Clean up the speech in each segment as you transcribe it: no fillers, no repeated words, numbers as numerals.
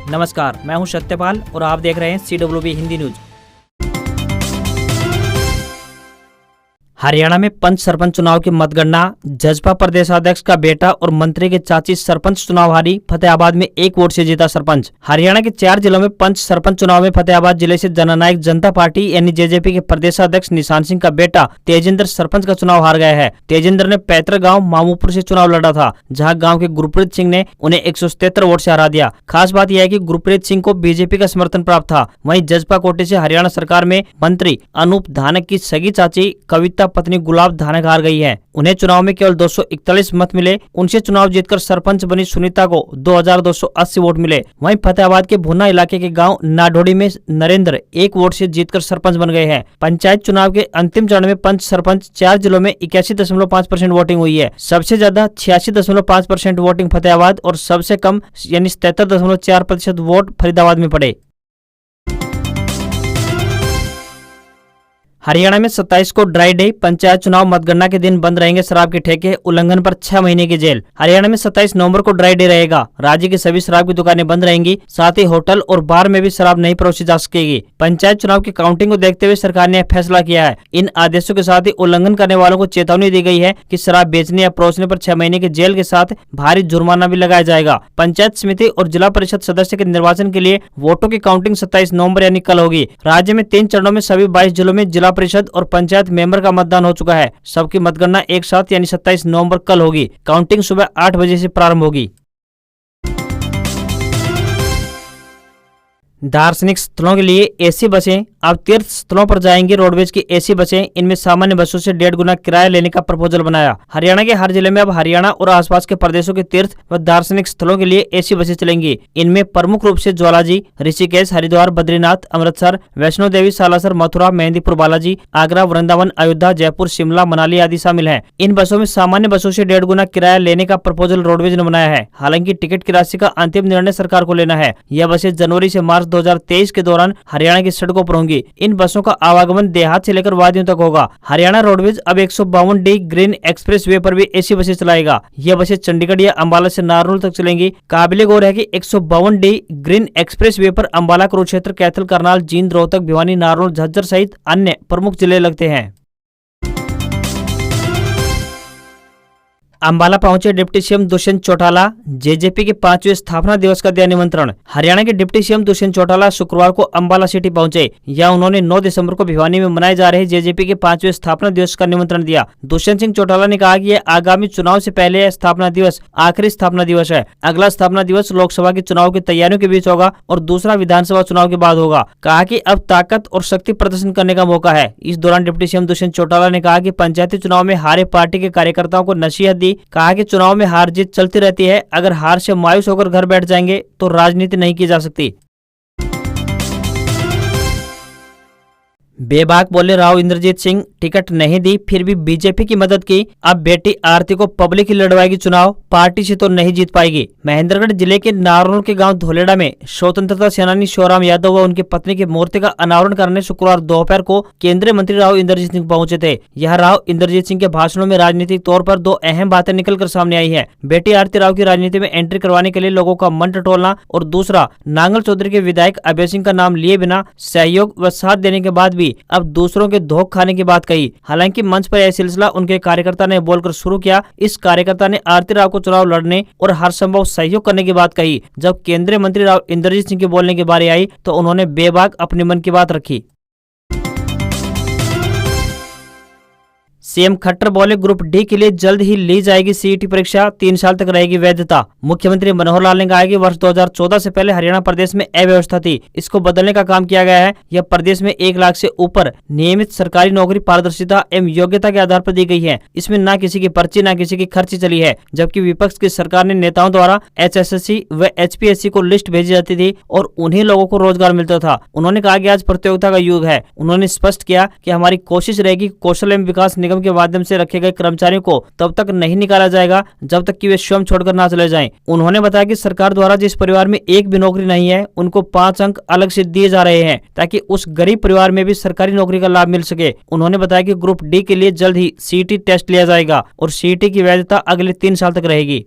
नमस्कार, मैं हूं सत्यपाल और आप देख रहे हैं CWB हिंदी न्यूज। हरियाणा में पंच सरपंच चुनाव की मतगणना। जसपा प्रदेशाध्यक्ष का बेटा और मंत्री की चाची सरपंच चुनाव हारी, फतेहाबाद में 1 वोट से जीता सरपंच। हरियाणा के 4 जिलों में पंच सरपंच चुनाव में फतेहाबाद जिले से जननायक जनता पार्टी यानी जेजेपी के प्रदेशाध्यक्ष निशान सिंह का बेटा तेजिंदर सरपंच का चुनाव हार गया है। तेजिंदर ने पैतृक गाँव मामूपुर से चुनाव लड़ा था, जहाँ गाँव के गुरप्रीत सिंह ने उन्हें 177 वोट से हरा दिया। खास बात यह है कि गुरप्रीत सिंह को बीजेपी का समर्थन प्राप्त था। वहीं जसपा कोटे से हरियाणा सरकार में मंत्री अनूप धानक की सगी चाची कविता पत्नी गुलाब धानक हार गई है। उन्हें चुनाव में केवल 241 मत मिले। उनसे चुनाव जीतकर सरपंच बनी सुनीता को 2280 वोट मिले। वहीं फतेहाबाद के भुना इलाके के गांव नाडोड़ी में नरेंद्र 1 वोट से जीतकर सरपंच बन गए हैं। पंचायत चुनाव के अंतिम चरण में पंच सरपंच 4 जिलों में 81.5% वोटिंग हुई है। सबसे ज्यादा 86.5% वोटिंग फतेहाबाद और सबसे कम यानी 77.4% वोट फरीदाबाद में पड़े। हरियाणा में 27 को ड्राई डे। पंचायत चुनाव मतगणना के दिन बंद रहेंगे शराब के ठेके, उल्लंघन पर 6 महीने की जेल। हरियाणा में 27 नवंबर को ड्राई डे रहेगा। राज्य की सभी शराब की दुकानें बंद रहेंगी, साथ ही होटल और बार में भी शराब नहीं परोसी जा सकेगी। पंचायत चुनाव की काउंटिंग को देखते हुए सरकार ने यह फैसला किया है। इन आदेशों के साथ ही उल्लंघन करने वालों को चेतावनी दी गई है कि शराब बेचने या परोसने पर 6 महीने की जेल के साथ भारी जुर्माना भी लगाया जाएगा। पंचायत समिति और जिला परिषद सदस्य के निर्वाचन के लिए वोटों की काउंटिंग 27 नवंबर यानी कल होगी। राज्य में 3 चरणों में सभी 22 जिलों में जिला परिषद और पंचायत मेंबर का मतदान हो चुका है। सबकी मतगणना एक साथ यानी 27 नवंबर कल होगी। काउंटिंग सुबह 8 बजे से प्रारंभ होगी। दार्शनिक स्थलों के लिए एसी बसें। अब तीर्थ स्थलों पर जाएंगी रोडवेज की एसी बसें। इनमें सामान्य बसों से 1.5 गुना किराया लेने का प्रपोजल बनाया। हरियाणा के हर जिले में अब हरियाणा और आसपास के प्रदेशों के तीर्थ व दार्शनिक स्थलों के लिए एसी बसें चलेंगी। इनमें प्रमुख रूप से ज्वालाजी, ऋषिकेश, हरिद्वार, बद्रीनाथ, अमृतसर, वैष्णो देवी, सालासर, मथुरा, मेहंदीपुर बालाजी, आगरा, वृंदावन, अयोध्या, जयपुर, शिमला, मनाली आदि शामिल हैं। इन बसों में सामान्य बसों से 1.5 गुना किराया लेने का प्रपोजल रोडवेज ने बनाया है। हालांकि टिकट की राशि का अंतिम निर्णय सरकार को लेना है। यह बसें जनवरी से मार्च 2023 के दौरान हरियाणा की सड़कों पर होंगी। इन बसों का आवागमन देहात से लेकर वादियों तक होगा। हरियाणा रोडवेज अब 152D ग्रीन एक्सप्रेस वे पर भी एसी बसें चलाएगा। यह बसें चंडीगढ़ या अंबाला से नारनौल तक चलेंगी। काबिले गौर है कि 152D ग्रीन एक्सप्रेस वे पर अंबाला, कुरुक्षेत्र, कैथल, करनाल, जींद, रोहतक, भिवानी, नारनौल, झज्जर सहित अन्य प्रमुख जिले लगते हैं। अंबाला पहुंचे deputy CM Dushyant Chautala. JJP के 5वें स्थापना दिवस का दिया निमंत्रण। हरियाणा के डिप्टी सीएम दुष्यंत चौटाला शुक्रवार को अंबाला सिटी पहुंचे। यहां उन्होंने 9 दिसंबर को भिवानी में मनाए जा रहे जेजेपी के 5वें स्थापना दिवस का निमंत्रण दिया। दुष्यंत सिंह चौटाला ने कहा कि यह आगामी चुनाव से पहले यह स्थापना दिवस आखिरी स्थापना दिवस है। अगला स्थापना दिवस लोकसभा के चुनाव की तैयारियों के बीच होगा और दूसरा विधानसभा चुनाव के बाद होगा। कहा कि अब ताकत और शक्ति प्रदर्शन करने का मौका है। इस दौरान डिप्टी सीएम दुष्यंत चौटाला ने कहा कि पंचायती चुनाव में हारे पार्टी के कार्यकर्ताओं को नसीहत दी। कहा कि चुनाव में हार जीत चलती रहती है, अगर हार से मायूस होकर घर बैठ जाएंगे तो राजनीति नहीं की जा सकती। बेबाक बोले राव इंद्रजीत सिंह, टिकट नहीं दी फिर भी बीजेपी की मदद की। अब बेटी आरती को पब्लिक ही लड़वाएगी चुनाव, पार्टी से तो नहीं जीत पाएगी। महेंद्रगढ़ जिले के नारनौल के गांव धोलेड़ा में स्वतंत्रता सेनानी शिवराम यादव व उनकी पत्नी की मूर्ति का अनावरण करने शुक्रवार दोपहर को केंद्रीय मंत्री राव इंद्रजीत सिंह पहुंचे थे। यह राव इंद्रजीत सिंह के भाषणों में राजनीतिक तौर पर 2 अहम बातें निकलकर सामने आई है। बेटी आरती राव की राजनीति में एंट्री करवाने के लिए लोगों का मन टटोलना और दूसरा नांगल चौधरी के विधायक अभय सिंह का नाम लिए बिना सहयोग व साथ देने के बाद भी अब दूसरों के धोख खाने की बात कही। हालांकि मंच पर यह सिलसिला उनके कार्यकर्ता ने बोलकर शुरू किया। इस कार्यकर्ता ने आरती राव को चुनाव लड़ने और हर संभव सहयोग करने की बात कही। जब केंद्रीय मंत्री राव इंद्रजीत सिंह के बोलने की बारी आई तो उन्होंने बेबाक अपने मन की बात रखी। सीएम खट्टर बोले ग्रुप डी के लिए जल्द ही ली जाएगी सीईटी परीक्षा, 3 साल तक रहेगी वैधता। मुख्यमंत्री मनोहर लाल ने कहा कि वर्ष 2014 से पहले हरियाणा प्रदेश में अव्यवस्था थी, इसको बदलने का काम किया गया है। यह प्रदेश में 1 लाख से ऊपर नियमित सरकारी नौकरी पारदर्शिता एवं योग्यता के आधार पर दी गई है। इसमें न किसी की पर्ची न किसी की खर्ची चली है। जबकि विपक्ष की सरकार ने नेताओं द्वारा HSSC व HPSC को लिस्ट भेजी जाती थी और उन्हीं लोगों को रोजगार मिलता था। उन्होंने कहा कि आज प्रतियोगिता का युग है। उन्होंने स्पष्ट किया कि हमारी कोशिश रहेगी कौशल एवं विकास निगम के माध्यम से रखे गए कर्मचारियों को तब तक नहीं निकाला जाएगा जब तक कि वे स्वयं छोड़कर ना चले जाएं। उन्होंने बताया कि सरकार द्वारा जिस परिवार में एक भी नौकरी नहीं है उनको 5 अंक अलग से दिए जा रहे हैं ताकि उस गरीब परिवार में भी सरकारी नौकरी का लाभ मिल सके। उन्होंने बताया कि ग्रुप डी के लिए जल्द ही सीईटी टेस्ट लिया जाएगा और सीईटी की वैधता अगले 3 साल तक रहेगी।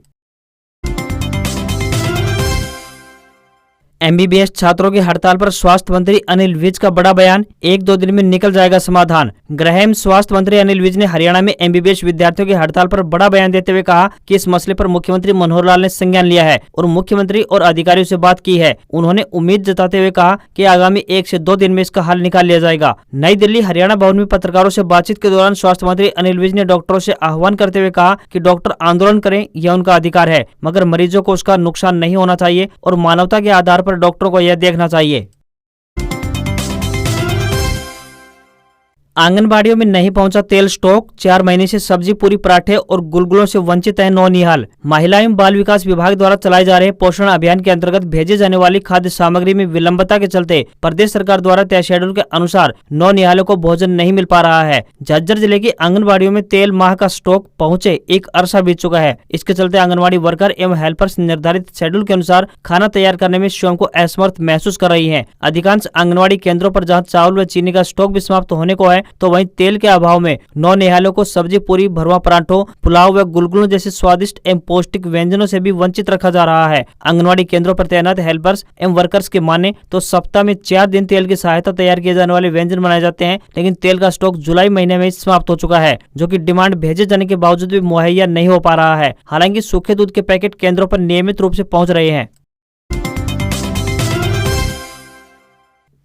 एमबीबीएस छात्रों की हड़ताल पर स्वास्थ्य मंत्री अनिल विज का बड़ा बयान, 1-2 दिन में निकल जाएगा समाधान। गृह स्वास्थ्य मंत्री अनिल विज ने हरियाणा में एमबीबीएस विद्यार्थियों की हड़ताल पर बड़ा बयान देते हुए कहा कि इस मसले पर मुख्यमंत्री मनोहर लाल ने संज्ञान लिया है और मुख्यमंत्री और अधिकारियों से बात की है। उन्होंने उम्मीद जताते हुए कहा कि आगामी 1 से 2 दिन में इसका हल निकाल लिया जाएगा। नई दिल्ली हरियाणा भवन में पत्रकारों से बातचीत के दौरान स्वास्थ्य मंत्री अनिल विज ने डॉक्टरों से आह्वान करते हुए कहा कि डॉक्टर आंदोलन करें, यह उनका अधिकार है, मगर मरीजों को उसका नुकसान नहीं होना चाहिए और मानवता के आधार पर डॉक्टरों को यह देखना चाहिए। आंगनबाड़ियों में नहीं पहुंचा तेल स्टॉक, 4 महीने से सब्जी, पूरी, पराठे और गुलगुलों से वंचित है नौनिहाल। महिला एवं बाल विकास विभाग द्वारा चलाए जा रहे पोषण अभियान के अंतर्गत भेजे जाने वाली खाद्य सामग्री में विलंबता के चलते प्रदेश सरकार द्वारा तय शेड्यूल के अनुसार नौनिहालों को भोजन नहीं मिल पा रहा है। झज्जर जिले की आंगनबाड़ियों में तेल माह का स्टॉक पहुंचे 1 अरसा बीत चुका है। इसके चलते आंगनबाड़ी वर्कर एवं हेल्पर्स निर्धारित शेड्यूल के अनुसार खाना तैयार करने में स्वयं को असमर्थ महसूस कर रही है। अधिकांश आंगनबाड़ी केंद्रों पर जहाँ चावल व चीनी का स्टॉक भी समाप्त होने को है, तो वहीं तेल के अभाव में नौनिहालों को सब्जी, पूरी, भरवा पराठों, पुलाव व गुलगुलों जैसे स्वादिष्ट एवं पौष्टिक व्यंजनों से भी वंचित रखा जा रहा है। आंगनवाड़ी केंद्रों पर तैनात हेल्पर्स एवं वर्कर्स के माने तो सप्ताह में 4 दिन तेल की सहायता तैयार किए जाने वाले व्यंजन बनाए जाते हैं, लेकिन तेल का स्टॉक जुलाई महीने में ही समाप्त हो चुका है, जो कि डिमांड भेजे जाने के बावजूद भी मुहैया नहीं हो पा रहा है। हालांकि सूखे दूध के पैकेट केंद्रों पर नियमित रूप से पहुंच रहे हैं।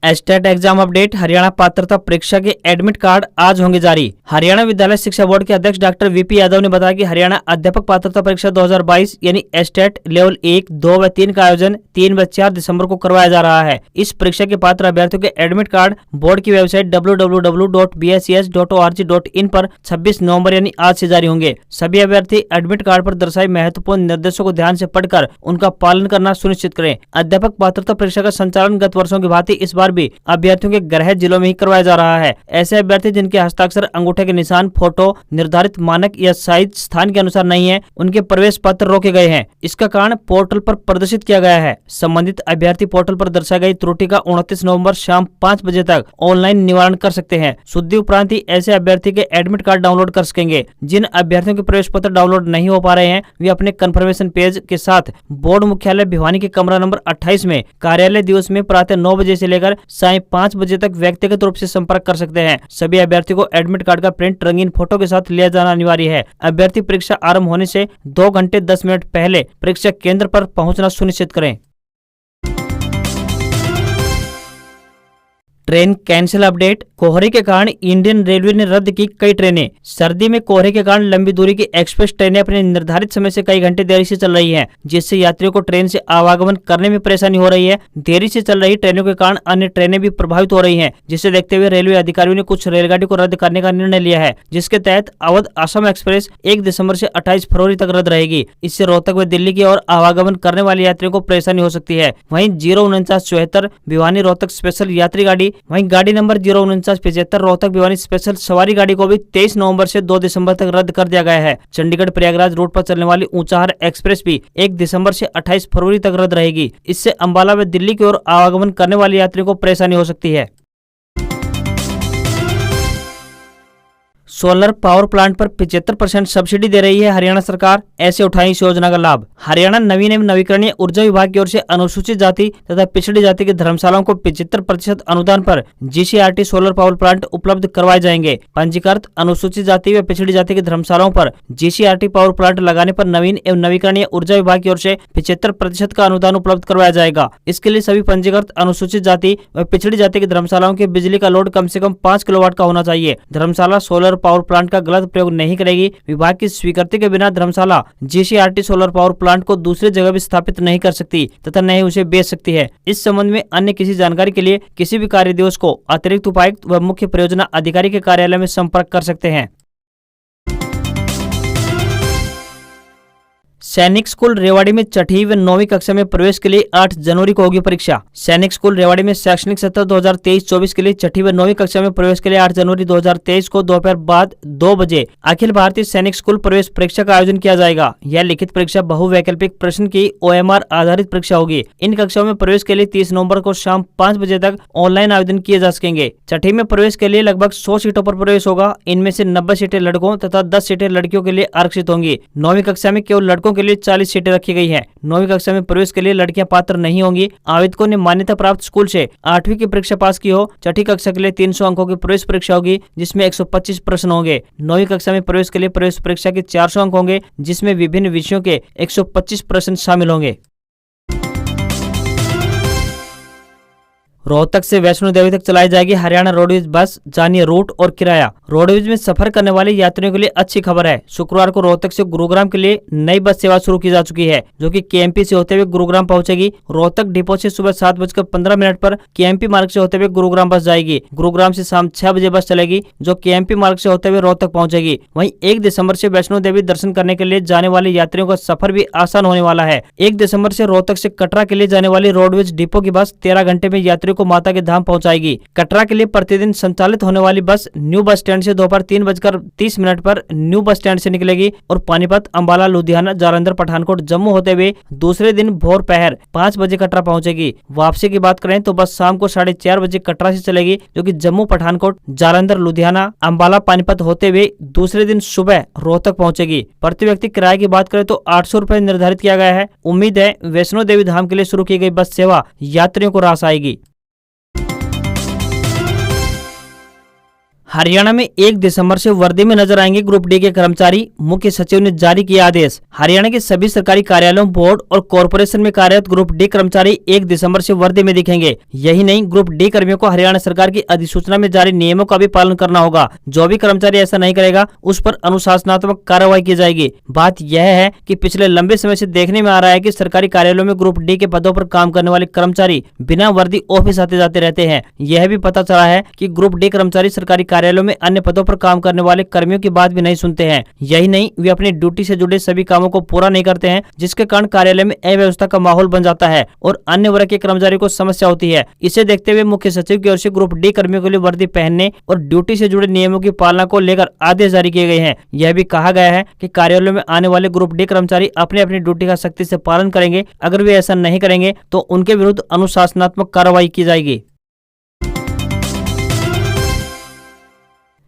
एस्टेट एग्जाम अपडेट, हरियाणा पात्रता परीक्षा के एडमिट कार्ड आज होंगे जारी। हरियाणा विद्यालय शिक्षा बोर्ड के अध्यक्ष डॉक्टर वीपी यादव ने बताया कि हरियाणा अध्यापक पात्रता परीक्षा 2022 यानी एस्टेट लेवल 1, 2 व 3 का आयोजन 3 व 4 दिसंबर को करवाया जा रहा है। इस परीक्षा के पात्र अभ्यर्थियों के एडमिट कार्ड बोर्ड की वेबसाइट www.bses.org.in पर 26 नवम्बर यानी आज से जारी होंगे। सभी अभ्यर्थी एडमिट कार्ड पर दर्शाए महत्वपूर्ण निर्देशों को ध्यान से पढ़कर उनका पालन करना सुनिश्चित करें। अध्यापक पात्रता परीक्षा का संचालन गत वर्षों की भांति इस बार भी अभ्यर्थियों के गृह जिलों में ही करवाया जा रहा है। ऐसे अभ्यर्थी जिनके हस्ताक्षर, अंगूठे के निशान, फोटो निर्धारित मानक या साइज स्थान के अनुसार नहीं है, उनके प्रवेश पत्र रोके गए हैं। इसका कारण पोर्टल पर प्रदर्शित किया गया है। संबंधित अभ्यर्थी पोर्टल पर दर्शाई गई त्रुटि का 29 नवंबर शाम 5 बजे तक ऑनलाइन निवारण कर सकते हैं। शुद्धि उपरांत ही ऐसे अभ्यर्थी के एडमिट कार्ड डाउनलोड कर सकेंगे। जिन अभ्यर्थियों के प्रवेश पत्र डाउनलोड नहीं हो पा रहे हैं, वे अपने कंफर्मेशन पेज के साथ बोर्ड मुख्यालय भिवानी के कमरा नंबर 28 में कार्यालय दिवस में प्रातः 9 बजे से लेकर 5 बजे तक व्यक्तिगत रूप से संपर्क कर सकते हैं। सभी अभ्यर्थी को एडमिट कार्ड का प्रिंट रंगीन फोटो के साथ लिया जाना अनिवार्य है। अभ्यर्थी परीक्षा आरंभ होने से 2 घंटे 10 मिनट पहले परीक्षा केंद्र पर पहुंचना सुनिश्चित करें। ट्रेन कैंसिल अपडेट, कोहरे के कारण इंडियन रेलवे ने रद्द की कई ट्रेनें। सर्दी में कोहरे के कारण लंबी दूरी की एक्सप्रेस ट्रेनें अपने निर्धारित समय से कई घंटे देरी से चल रही हैं, जिससे यात्रियों को ट्रेन से आवागमन करने में परेशानी हो रही है। देरी से चल रही ट्रेनों के कारण अन्य ट्रेनें भी प्रभावित हो रही हैं, जिसे देखते हुए रेलवे अधिकारियों ने कुछ रेलगाड़ी को रद्द करने का निर्णय लिया है, जिसके तहत अवध असम एक्सप्रेस 1 दिसंबर से 28 फरवरी तक रद्द रहेगी। इससे रोहतक व दिल्ली की ओर आवागमन करने वाले यात्रियों को परेशानी हो सकती है। वहीं 04974 भिवानी रोहतक स्पेशल यात्री गाड़ी, वहीं गाड़ी नंबर 04975 रोहतक भिवानी स्पेशल सवारी गाड़ी को भी 23 नवंबर से 2 दिसंबर तक रद्द कर दिया गया है। चंडीगढ़ प्रयागराज रूट पर चलने वाली ऊंचाहार एक्सप्रेस भी 1 दिसंबर से 28 फरवरी तक रद्द रहेगी। इससे अंबाला व दिल्ली की ओर आवागमन करने वाले यात्रियों को परेशानी हो सकती है। सोलर पावर प्लांट पर 75% सब्सिडी दे रही है हरियाणा सरकार, ऐसे उठाई इस योजना का लाभ। हरियाणा नवीन एवं नवीकरणीय ऊर्जा विभाग की ओर से अनुसूचित जाति तथा पिछड़ी जाति की धर्मशालाओं को 75% अनुदान पर जीसीआरटी सोलर पावर प्लांट उपलब्ध करवाए जाएंगे। पंजीकृत अनुसूचित जाति व पिछड़ी जाति की धर्मशालाओं पर जीसीआरटी पावर प्लांट लगाने पर नवीन एवं नवीकरणीय ऊर्जा विभाग की ओर से 75% का अनुदान उपलब्ध करवाया जाएगा। इसके लिए सभी पंजीकृत अनुसूचित जाति व पिछड़ी जाति की धर्मशालाओं के बिजली का लोड कम से कम 5 किलोवाट का होना चाहिए। धर्मशाला सोलर पावर प्लांट का गलत प्रयोग नहीं करेगी। विभाग की स्वीकृति के बिना धर्मशाला जीसीआरटी सोलर पावर प्लांट को दूसरी जगह भी स्थापित नहीं कर सकती तथा न ही उसे बेच सकती है। इस संबंध में अन्य किसी जानकारी के लिए किसी भी कार्य दिवस को अतिरिक्त उपायुक्त व मुख्य परियोजना अधिकारी के कार्यालय में संपर्क कर सकते हैं। सैनिक स्कूल रेवाड़ी में 6वीं व 9वीं कक्षा में प्रवेश के लिए 8 जनवरी को होगी परीक्षा। सैनिक स्कूल रेवाड़ी में शैक्षणिक सत्र 2023-24 के लिए 6वीं व 9वीं कक्षा में प्रवेश के लिए 8 जनवरी 2023 को दोपहर बाद 2 बजे अखिल भारतीय सैनिक स्कूल प्रवेश परीक्षा का आयोजन किया जाएगा। यह लिखित परीक्षा बहुवैकल्पिक प्रश्न की OMR आधारित परीक्षा होगी। इन कक्षाओं में प्रवेश के लिए 30 नवंबर को शाम 5 बजे तक ऑनलाइन आवेदन किए जा सकेंगे। 6वीं में प्रवेश के लिए लगभग 100 सीटों पर प्रवेश होगा। इनमें से 90 सीटें लड़कों तथा 10 सीटें लड़कियों के लिए आरक्षित होंगी। 9वीं कक्षा में केवल लड़कों के के लिए 40 सीटें रखी गई हैं। 9वीं कक्षा में प्रवेश के लिए लड़कियां पात्र नहीं होंगी। आवेदकों ने मान्यता प्राप्त स्कूल से 8वीं की परीक्षा पास की हो। छठी कक्षा के लिए 300 अंकों की प्रवेश परीक्षा होगी, जिसमें 125 प्रश्न होंगे। 9वीं कक्षा में प्रवेश के लिए प्रवेश परीक्षा के 400 अंक होंगे, जिसमें विभिन्न विषयों के 125 प्रश्न शामिल होंगे। रोहतक से वैष्णो देवी तक चलाई जाएगी हरियाणा रोडवेज बस, जानिए रूट और किराया। रोडवेज में सफर करने वाले यात्रियों के लिए अच्छी खबर है। शुक्रवार को रोहतक से गुरुग्राम के लिए नई बस सेवा शुरू की जा चुकी है, जो कि केएमपी से होते हुए गुरुग्राम पहुंचेगी। रोहतक डिपो से सुबह 7:15 पर केएमपी मार्ग से होते हुए गुरुग्राम बस जाएगी। गुरुग्राम से शाम 6 बजे बस चलेगी, जो केएमपी मार्ग से होते हुए रोहतक पहुंचेगी। वहीं 1 दिसंबर से वैष्णो देवी दर्शन करने के लिए जाने वाले यात्रियों का सफर भी आसान होने वाला है। 1 दिसंबर से रोहतक से कटरा के लिए जाने वाली रोडवेज डिपो की बस 13 घंटे में यात्रियों को माता के धाम पहुंचाएगी। कटरा के लिए प्रतिदिन संचालित होने वाली बस न्यू बस स्टैंड से दोपहर 3:30 पर न्यू बस स्टैंड से निकलेगी और पानीपत, अंबाला, लुधियाना, जालंधर, पठानकोट, जम्मू होते हुए दूसरे दिन भोर पहर 5 बजे कटरा पहुंचेगी। वापसी की बात करें तो बस शाम को 4:30 बजे कटरा से चलेगी, जो कि जम्मू, पठानकोट, जालंधर, लुधियाना, अंबाला, पानीपत होते हुए दूसरे दिन सुबह रोहतक पहुंचेगी। प्रति व्यक्ति किराए की बात करें तो 800 रुपए निर्धारित किया गया है। उम्मीद है वैष्णो देवी धाम के लिए शुरू की गई बस सेवा यात्रियों को रास आएगी। हरियाणा में 1 दिसंबर से वर्दी में नजर आएंगे ग्रुप डी के कर्मचारी, मुख्य सचिव ने जारी किया आदेश। हरियाणा के सभी सरकारी कार्यालयों, बोर्ड और कॉरपोरेशन में कार्यरत ग्रुप डी कर्मचारी 1 दिसंबर से वर्दी में दिखेंगे। यही नहीं, ग्रुप डी कर्मियों को हरियाणा सरकार की अधिसूचना में जारी नियमों का भी पालन करना होगा। जो भी कर्मचारी ऐसा नहीं करेगा, उस पर अनुशासनात्मक कार्रवाई की जाएगी। बात यह है कि पिछले लंबे समय से देखने में आ रहा है कि सरकारी कार्यालयों में ग्रुप डी के पदों पर काम करने वाले कर्मचारी बिना वर्दी ऑफिस आते जाते रहते हैं। यह भी पता चला है कि ग्रुप डी कर्मचारी सरकारी कार्यालयों में अन्य पदों पर काम करने वाले कर्मियों की बात भी नहीं सुनते हैं। यही नहीं, वे अपनी ड्यूटी से जुड़े सभी कामों को पूरा नहीं करते हैं, जिसके कारण कार्यालय में अव्यवस्था का माहौल बन जाता है और अन्य वर्ग के कर्मचारियों को समस्या होती है। इसे देखते हुए मुख्य सचिव की ओर से ग्रुप डी कर्मियों के लिए वर्दी पहनने और ड्यूटी से जुड़े नियमों की पालना को लेकर आदेश जारी किए गए हैं। यह भी कहा गया है कि कार्यालयों में आने वाले ग्रुप डी कर्मचारी अपने अपनी ड्यूटी का सख्ती से पालन करेंगे। अगर वे ऐसा नहीं करेंगे तो उनके विरुद्ध अनुशासनात्मक कार्रवाई की जाएगी।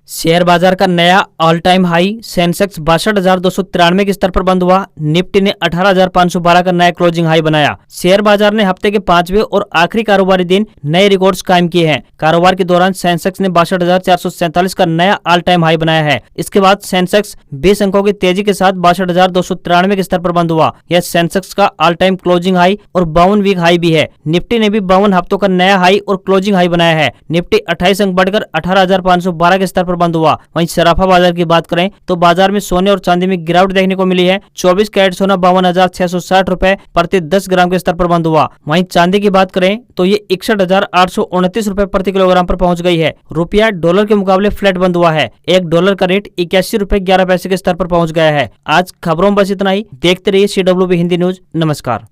शेयर बाजार का नया ऑल टाइम हाई, सेंसेक्स 62,293 के स्तर पर बंद हुआ। निफ्टी ने 18,512 का नया क्लोजिंग हाई बनाया। शेयर बाजार ने हफ्ते के 5वें और आखिरी कारोबारी दिन नए रिकॉर्ड्स कायम किए हैं। कारोबार के दौरान सेंसेक्स ने 62,447 का नया ऑल टाइम हाई बनाया है। इसके बाद सेंसेक्स 20 अंकों की तेजी के साथ 62,293 के स्तर पर बंद हुआ। यह सेंसेक्स का ऑल टाइम क्लोजिंग हाई और 52 वीक हाई भी है। निफ्टी ने भी 52 हफ्तों का नया हाई और क्लोजिंग हाई बनाया है। निफ्टी 28 अंक बढ़कर 18,512 के स्तर पर बंद हुआ। वहीं सराफा बाजार की बात करें तो बाजार में सोने और चांदी में गिरावट देखने को मिली है। 24 कैरेट सोना 52,660 रुपए प्रति 10 ग्राम के स्तर पर बंद हुआ। वहीं चांदी की बात करें तो ये 61,829 रुपए प्रति किलोग्राम पर पहुंच गई है। रुपया डॉलर के मुकाबले फ्लैट बंद हुआ है। 1 डॉलर का रेट 81 रुपए 11 पैसे के स्तर पर पहुंच गया है। आज खबरों में बस इतना ही। देखते रहिए CWB हिंदी न्यूज। नमस्कार।